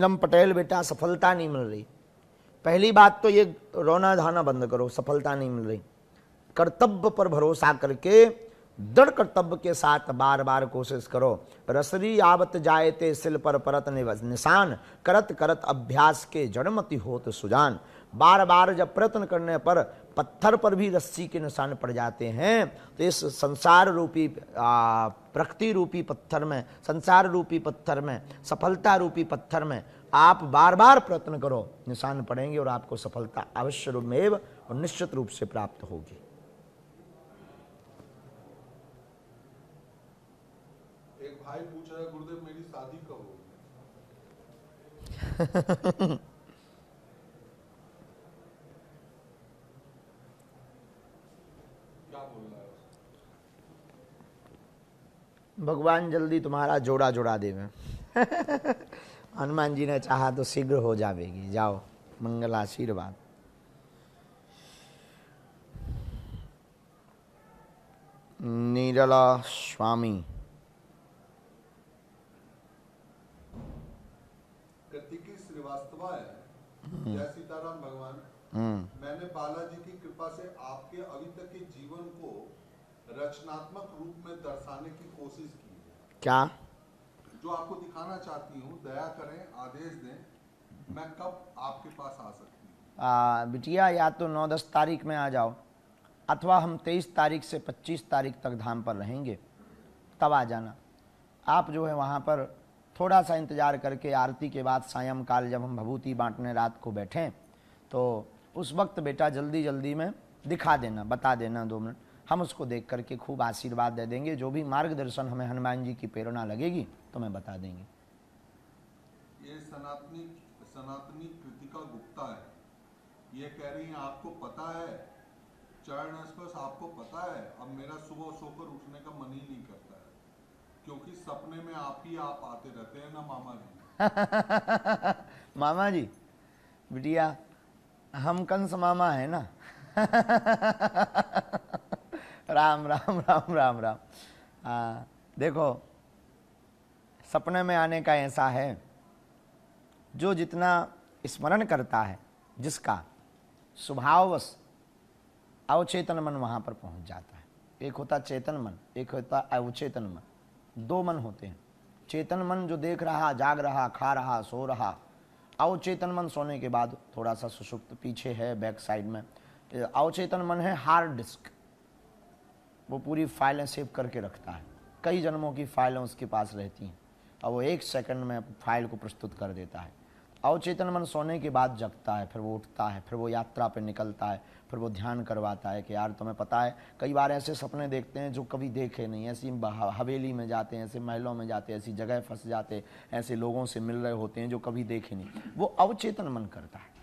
नीलम पटेल बेटा सफलता नहीं मिल रही। पहली बात तो ये रोना धाना बंद करो, सफलता नहीं मिल रही। कर्तव्य पर भरोसा करके दृढ़ कर्तव्य के साथ बार बार कोशिश करो। रसरी आवत जायते सिल पर परत निशान, करत करत अभ्यास के जड़मति होत सुजान। बार बार जब प्रयत्न करने पर पत्थर पर भी रस्सी के निशान पड़ जाते हैं, तो इस संसार रूपी प्रकृति रूपी पत्थर में, संसार रूपी पत्थर में, सफलता रूपी पत्थर में आप बार बार प्रयत्न करो, निशान पड़ेंगे और आपको सफलता अवश्य रूप में और निश्चित रूप से प्राप्त होगी। एक भाई पूछ रहा है, गुरुदेव मेरी शादी कब होगी? क्या बोल रहा है? भगवान जल्दी तुम्हारा जोड़ा जोड़ा देवे। हनुमान जी ने चाहा तो शीघ्र हो जाएगी। जाओ, मंगल आशीर्वाद। नीरला स्वामी। कृतिकी श्रीवास्तव है। जय सीताराम भगवान। मैंने बालाजी की कृपा से आपके अभी तक के जीवन को रचनात्मक रूप में दर्शाने की कोशिश की है। क्या? जो आपको दिखाना चाहती हूँ, दया करें, आदेश दें, मैं कब आपके पास आ सकती हूँ? बिटिया, या तो 9-10 तारीख में आ जाओ, अथवा हम 23 तारीख से 25 तारीख तक धाम पर रहेंगे, तब आ जाना। आप जो है वहाँ पर थोड़ा सा इंतज़ार करके आरती के बाद सायंकाल जब हम भभूति बांटने रात को बैठें, तो उस वक्त बेटा जल्दी जल्दी में दिखा देना, बता देना 2 मिनट, हम उसको देख करके खूब आशीर्वाद दे देंगे। जो भी मार्गदर्शन हमें हनुमान जी की प्रेरणा लगेगी तो मैं बता देंगे। ये सनातनी कृतिका गुप्ता है। ये कह रही है, आपको पता है चरण स्पर्श, आपको पता है अब मेरा सुबह सोकर उठने का मन ही नहीं करता है, क्योंकि सपने में आप आते रहते हैं ना मामा जी। मामा जी, बिटिया हम कंस मामा है ना। राम राम राम राम राम। देखो, सपने में आने का ऐसा है, जो जितना स्मरण करता है, जिसका स्वभाववश अवचेतन मन वहाँ पर पहुँच जाता है। एक होता चेतन मन, एक होता अवचेतन मन, 2 मन होते हैं। चेतन मन जो देख रहा, जाग रहा, खा रहा, सो रहा। अवचेतन मन सोने के बाद थोड़ा सा सुषुप्त पीछे है, बैक साइड में। अवचेतन मन है हार्ड डिस्क, वो पूरी फाइलें सेव करके रखता है, कई जन्मों की फाइलें उसके पास रहती हैं और वो 1 सेकंड में फाइल को प्रस्तुत कर देता है। अवचेतन मन सोने के बाद जगता है, फिर वो उठता है, फिर वो यात्रा पे निकलता है, फिर वो ध्यान करवाता है कि यार तुम्हें पता है, कई बार ऐसे सपने देखते हैं जो कभी देखे नहीं, ऐसी हवेली में जाते हैं, ऐसे महलों में जाते हैं, ऐसी जगह फंस जाते, ऐसे लोगों से मिल रहे होते हैं जो कभी देखे नहीं। वो अवचेतन मन करता है।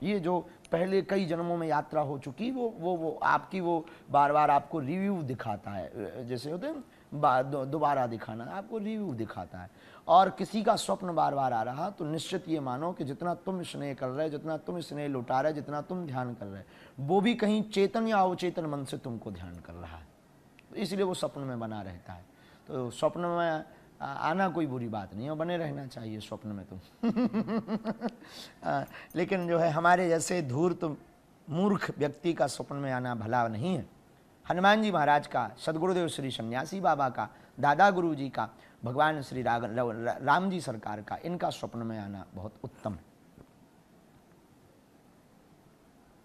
ये जो पहले कई जन्मों में यात्रा हो चुकी, वो आपकी वो बार बार आपको रिव्यू दिखाता है, जैसे होते हैं दोबारा दिखाना, आपको रिव्यू दिखाता है। और किसी का स्वप्न बार बार आ रहा, तो निश्चित ये मानो कि जितना तुम स्नेह कर रहे, जितना तुम स्नेह लुटा रहे, जितना तुम ध्यान कर रहे, वो भी कहीं चेतन या अवचेतन मन से तुमको ध्यान कर रहा है, इसलिए वो स्वप्न में बना रहता है। तो स्वप्न में आना कोई बुरी बात नहीं है, बने रहना चाहिए स्वप्न में तुम। लेकिन जो है हमारे जैसे धूर्त मूर्ख व्यक्ति का स्वप्न में आना भला नहीं है। हनुमान जी महाराज का, सदगुरुदेव श्री सन्यासी बाबा का, दादा गुरु जी का, भगवान श्री राम जी सरकार का, इनका स्वप्न में आना बहुत उत्तम है।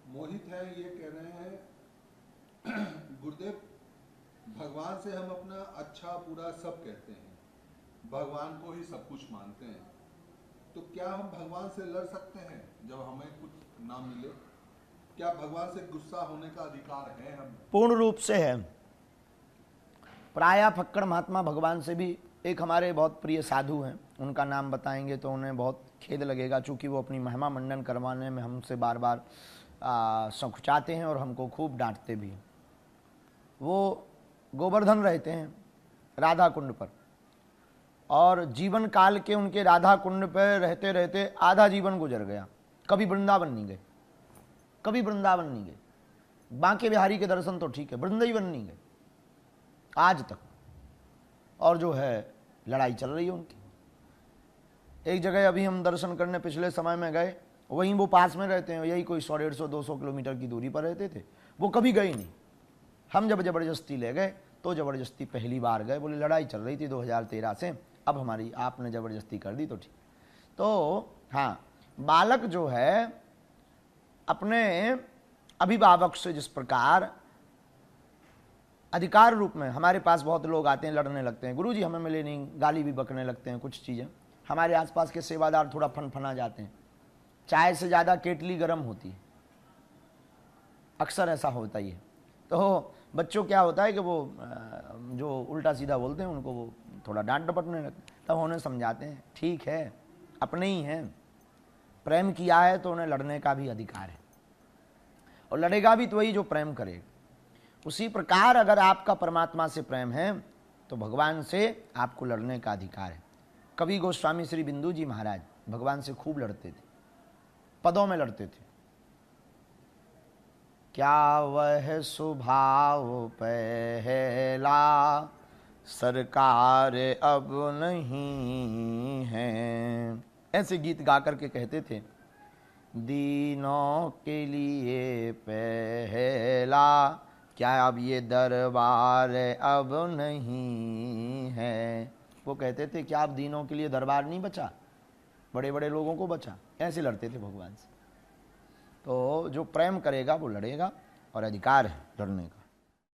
मोहित है, ये कह रहे हैं, गुरुदेव भगवान से हम अपना अच्छा बुरा सब कहते हैं, भगवान को ही सब कुछ मानते हैं, तो क्या हम भगवान से लड़ सकते हैं जब हमें कुछ ना मिले? क्या भगवान से गुस्सा होने का अधिकार है हमें? पूर्ण रूप से है। प्रायः फक्कड़ महात्मा भगवान से भी, एक हमारे बहुत प्रिय साधु हैं, उनका नाम बताएंगे तो उन्हें बहुत खेद लगेगा, चूँकि वो अपनी महिमा मंडन करवाने में हमसे बार बार संकुचाते हैं और हमको खूब डांटते भी हैं। वो गोवर्धन रहते हैं राधा कुंड पर, और जीवन काल के उनके राधा कुंड पर रहते रहते आधा जीवन गुजर गया, कभी वृंदावन नहीं गए, कभी वृंदावन नहीं गए। बांके बिहारी के दर्शन तो ठीक है, वृंदावन नहीं गए आज तक। और जो है लड़ाई चल रही है उनकी। एक जगह अभी हम दर्शन करने पिछले समय में गए, वहीं वो पास में रहते हैं, यही कोई 100, 150, 200 किलोमीटर की दूरी पर रहते थे, वो कभी गए नहीं। हम जब ज़बरदस्ती ले गए तो ज़बरदस्ती पहली बार गए, बोले लड़ाई चल रही थी 2013 से, अब हमारी आपने ज़बरदस्ती कर दी तो ठीक। तो हाँ, बालक जो है अपने अभिभावक से जिस प्रकार अधिकार रूप में, हमारे पास बहुत लोग आते हैं लड़ने लगते हैं, गुरुजी हमें मिले नहीं, गाली भी बकने लगते हैं, कुछ चीज़ें, हमारे आसपास के सेवादार थोड़ा फनफना जाते हैं, चाय से ज़्यादा केटली गर्म होती है, अक्सर ऐसा होता ही है। तो बच्चों क्या होता है कि वो जो उल्टा सीधा बोलते हैं उनको वो थोड़ा डांट डपटने लगते हैं, तब उन्हें समझाते हैं ठीक है, अपने ही हैं, प्रेम किया है तो उन्हें लड़ने का भी अधिकार है, और लड़ेगा भी तो वही जो प्रेम करेगा। उसी प्रकार अगर आपका परमात्मा से प्रेम है तो भगवान से आपको लड़ने का अधिकार है। कवि गोस्वामी श्री बिंदु जी महाराज भगवान से खूब लड़ते थे, पदों में लड़ते थे। क्या वह स्वभाव पहला सरकार अब नहीं है, ऐसे गीत गा करके कहते थे, दीनों के लिए पहला क्या अब ये दरबार अब नहीं है। वो कहते थे क्या अब दीनों के लिए दरबार नहीं बचा, बड़े बड़े लोगों को बचा, ऐसे लड़ते थे भगवान से। तो जो प्रेम करेगा वो लड़ेगा, और अधिकार है लड़ने का।